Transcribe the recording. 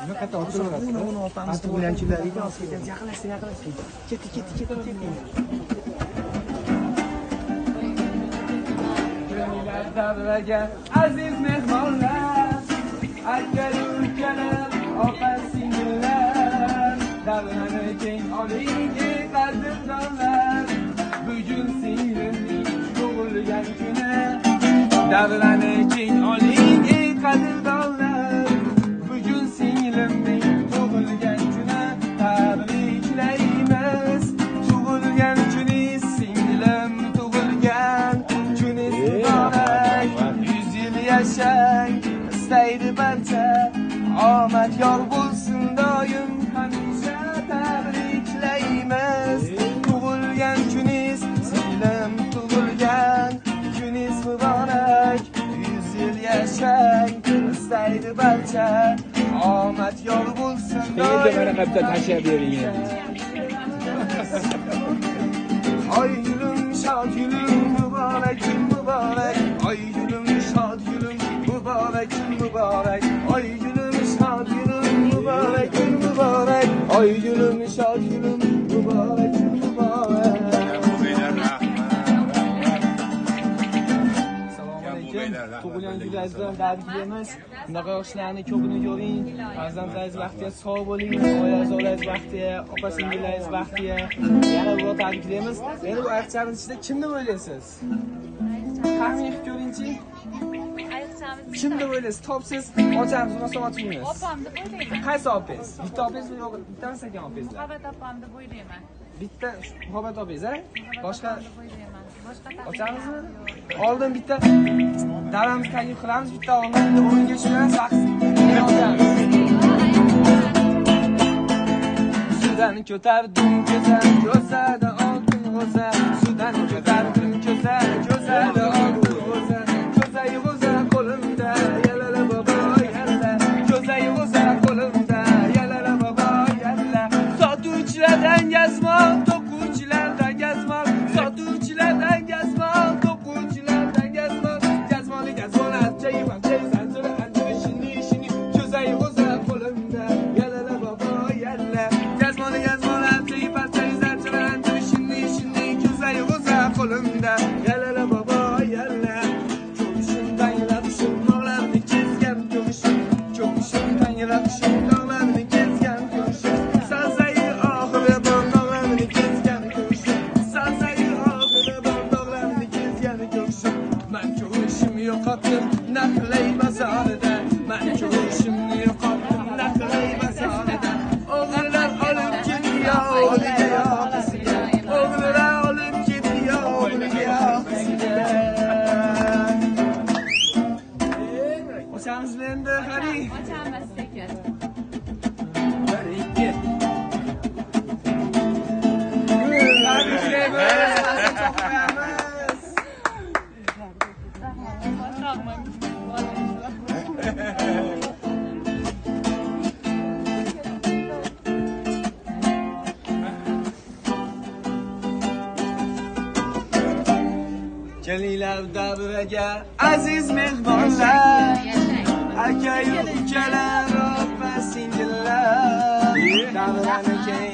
Nima qata o'tiraverasiz? Uni opamiz tug'ilganchilarga olib ketamiz. Yaqinlashsin. Ketdi. Davraga aziz mehmonlar, aka ukalar, opa singillar, davrani keng oling qadrdonlar. Bugun singlimning tug'ilgan kuni, davrani keng oling qadrdonlar. Bugun singlimning tug'ilgan kuni, tabriklaymiz. Tug'ilgan kuningiz singlim tug'ilgan kuningiz muborak. 100 yil yashang istaydi barcha, omad yor bo'lsin doim hamisha. Tabriklaymiz. Tug'ilgan kuningiz singlim tug'ilgan kuningiz muborak. 100 yil yashang istaydi barcha, omad yor bo'lsin doim. Endi mana qayerda tashlab bering endi. Oy gülüm şad gülüm mübarek gün mübarek. Oy gülüm şad gülüm mübarek gün mübarek. Oy gülüm şad gülüm mübarek gün mübarek. Oy gülüm şad gülüm mübarek gün mübarek. Tug'ilgan kunlaringizdan tabriklaymiz. Bunaqa yoshlarni ko'pini ko'ring. Farzandlaringiz baxtiga sog' bo'ling. Oila-a'zolaringiz baxtiga, opa-singillaringiz baxtiga. Yana bir bor tabriklaymiz. Endi bu ayiqchamiz ichida kimni o'ylaysiz? Taxmin qilib ko'ring-chi. Kimni o'ylaysiz? Topsiz, ochamiz, munosabat qilamiz. Opamni o'ylayman. Qaysi opingiz? Bitta opingizmi yo'q, bittami ekan opingizlar? Muhabbat opamni o'ylayman. Bitta Muhabbat opingiz, a? Boshqa O'ylayman. Boshqa ochamizmi? Oldin bitta davamiz taklif qilamiz, bitta onlayn o'yinga tushamiz, vaqt ochamiz. Sudan ko'tardim ko'zada oltin g'o'za. Sudan ko'tardim ko'zada oltin g'o'za. Ko'zay g'o'za qo'limda, yalala bobo yalla. Ko'zay g'o'za qo'limda, yalala bobo yalla. Sotuvchilardan gazmol, to'quvchilardan gazmol, sotuvchilardan gazmol, to'quvchilardan gazmol. Gazmoli archayib zanjiri anjiri shini. Ko'zay g'o'za qo'limda, yalala bobo yalla. Gazmoli archayib zanjiri anjiri shini. Ko'zay g'o'za qo'limda, yalala bobo yalla. Ko'rishimdan yilabishim dog'larni kezgan ko'rishim. Ko'rishimdan yilabishim dog'larni kezgan ko'rishim. Sansayi oxiri bor dog'larni kezgan ko'rishim. Sansayi oxiri bor dog'larni kezgan ko'rishim. Men ko'rishimni yo'qotdim naqlay bozorida. Men ko'rishimni yo'qotdim naqlay bozorida. O'g'illar olib ketdi o'g'liga yoqasiga. O'g'illar olib ketdi o'g'liga yoqasiga. Ochamiz endi, hadi. ochamiz sekin. 1 2 Tabriklaymiz. Çok qo'yamiz. Kelinglar davraga aziz mehmonlar, aka ukalar, opa singillar, davrani keng